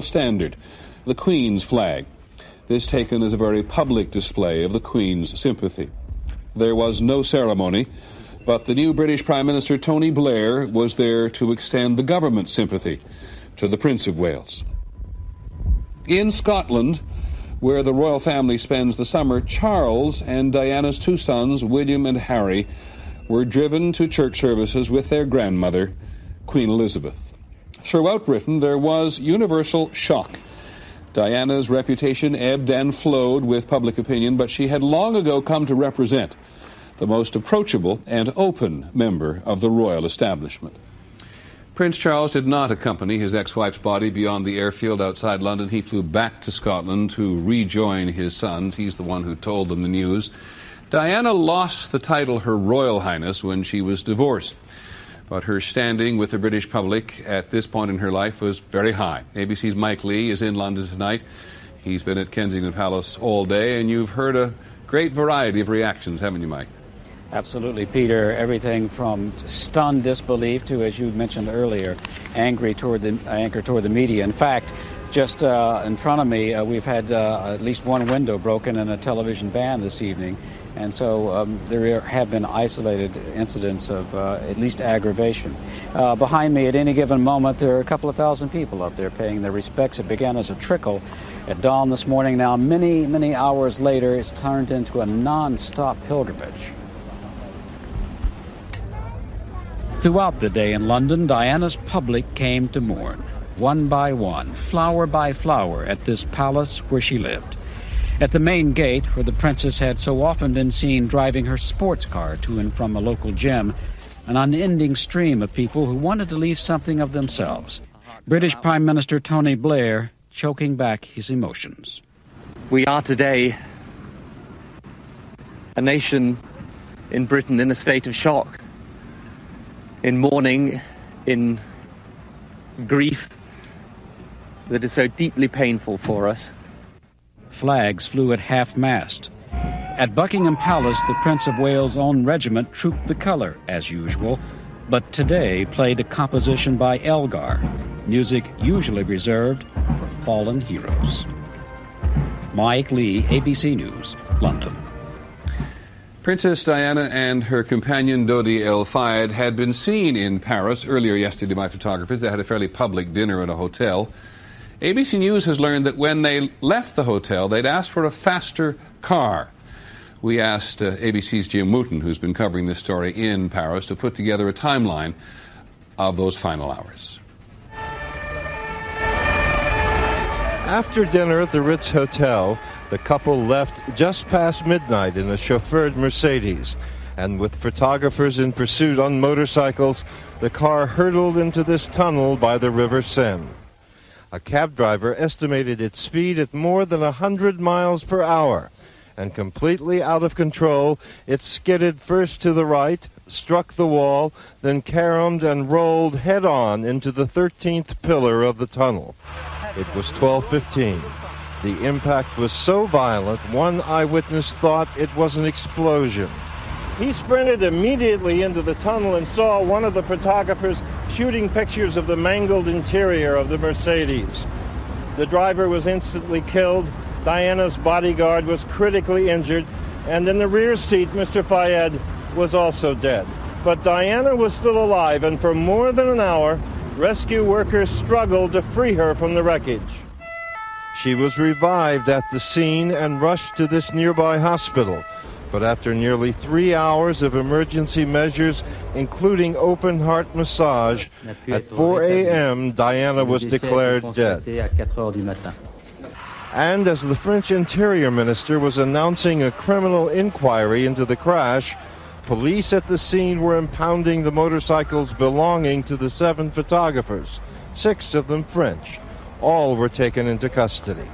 standard, the Queen's flag. This taken as a very public display of the Queen's sympathy. There was no ceremony, but the new British Prime Minister Tony Blair was there to extend the government's sympathy to the Prince of Wales. In Scotland, where the royal family spends the summer, Charles and Diana's two sons, William and Harry, were driven to church services with their grandmother, Queen Elizabeth. Throughout Britain, there was universal shock. Diana's reputation ebbed and flowed with public opinion, but she had long ago come to represent the most approachable and open member of the royal establishment. Prince Charles did not accompany his ex-wife's body beyond the airfield outside London. He flew back to Scotland to rejoin his sons. He's the one who told them the news. Diana lost the title Her Royal Highness when she was divorced, but her standing with the British public at this point in her life was very high. ABC's Mike Lee is in London tonight. He's been at Kensington Palace all day, and you've heard a great variety of reactions, haven't you, Mike? Absolutely, Peter. Everything from stunned disbelief to, as you mentioned earlier, anger toward the media. In fact, just in front of me, we've had at least one window broken in a television van this evening. And so there have been isolated incidents of at least aggravation. Behind me at any given moment, there are a couple of thousand people up there paying their respects. It began as a trickle at dawn this morning. Now, many, many hours later, it's turned into a non-stop pilgrimage. Throughout the day in London, Diana's public came to mourn, one by one, flower by flower, at this palace where she lived. At the main gate, where the princess had so often been seen driving her sports car to and from a local gym, an unending stream of people who wanted to leave something of themselves. British Prime Minister Tony Blair choking back his emotions. We are today a nation in Britain in a state of shock, in mourning, in grief that is so deeply painful for us. Flags flew at half-mast. At Buckingham Palace, the Prince of Wales' own regiment trooped the colour, as usual, but today played a composition by Elgar, music usually reserved for fallen heroes. Mike Lee, ABC News, London. Princess Diana and her companion Dodi El Fayed had been seen in Paris earlier yesterday by photographers. They had a fairly public dinner at a hotel. ABC News has learned that when they left the hotel, they'd asked for a faster car. We asked ABC's Jim Wooten, who's been covering this story in Paris, to put together a timeline of those final hours. After dinner at the Ritz Hotel, the couple left just past midnight in a chauffeured Mercedes, and with photographers in pursuit on motorcycles, the car hurtled into this tunnel by the River Seine. A cab driver estimated its speed at more than 100 miles per hour, and completely out of control, it skidded first to the right, struck the wall, then caromed and rolled head-on into the 13th pillar of the tunnel. It was 12:15. The impact was so violent, one eyewitness thought it was an explosion. He sprinted immediately into the tunnel and saw one of the photographers shooting pictures of the mangled interior of the Mercedes. The driver was instantly killed. Diana's bodyguard was critically injured, and in the rear seat, Mr. Fayed was also dead. But Diana was still alive, and for more than an hour, rescue workers struggled to free her from the wreckage. She was revived at the scene and rushed to this nearby hospital. But after nearly 3 hours of emergency measures, including open-heart massage, at 4 a.m., Diana was declared dead. And as the French Interior Minister was announcing a criminal inquiry into the crash, police at the scene were impounding the motorcycles belonging to the 7 photographers, 6 of them French. All were taken into custody.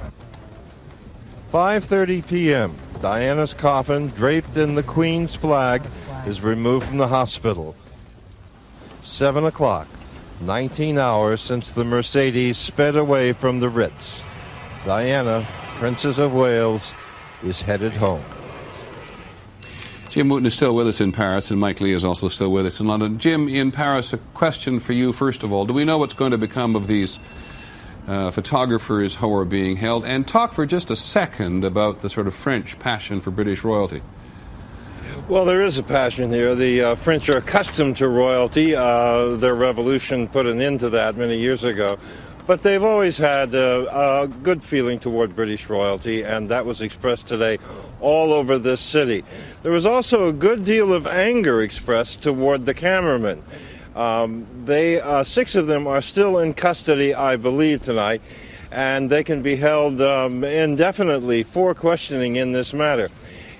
5:30 p.m., Diana's coffin, draped in the Queen's flag, is removed from the hospital. 7 o'clock, 19 hours since the Mercedes sped away from the Ritz. Diana, Princess of Wales, is headed home. Jim Wooten is still with us in Paris, and Mike Lee is also still with us in London. Jim, in Paris, a question for you, first of all. Do we know what's going to become of these photographers who are being held, and talk for just a second about the sort of French passion for British royalty. Well, there is a passion here. The French are accustomed to royalty. Their revolution put an end to that many years ago. But they've always had a good feeling toward British royalty, and that was expressed today all over this city. There was also a good deal of anger expressed toward the cameramen. 6 of them are still in custody, I believe, tonight, and they can be held indefinitely for questioning in this matter.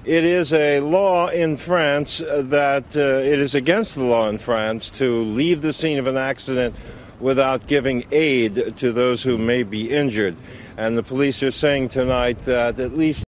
It is a law in France that it is against the law in France to leave the scene of an accident without giving aid to those who may be injured. And the police are saying tonight that at least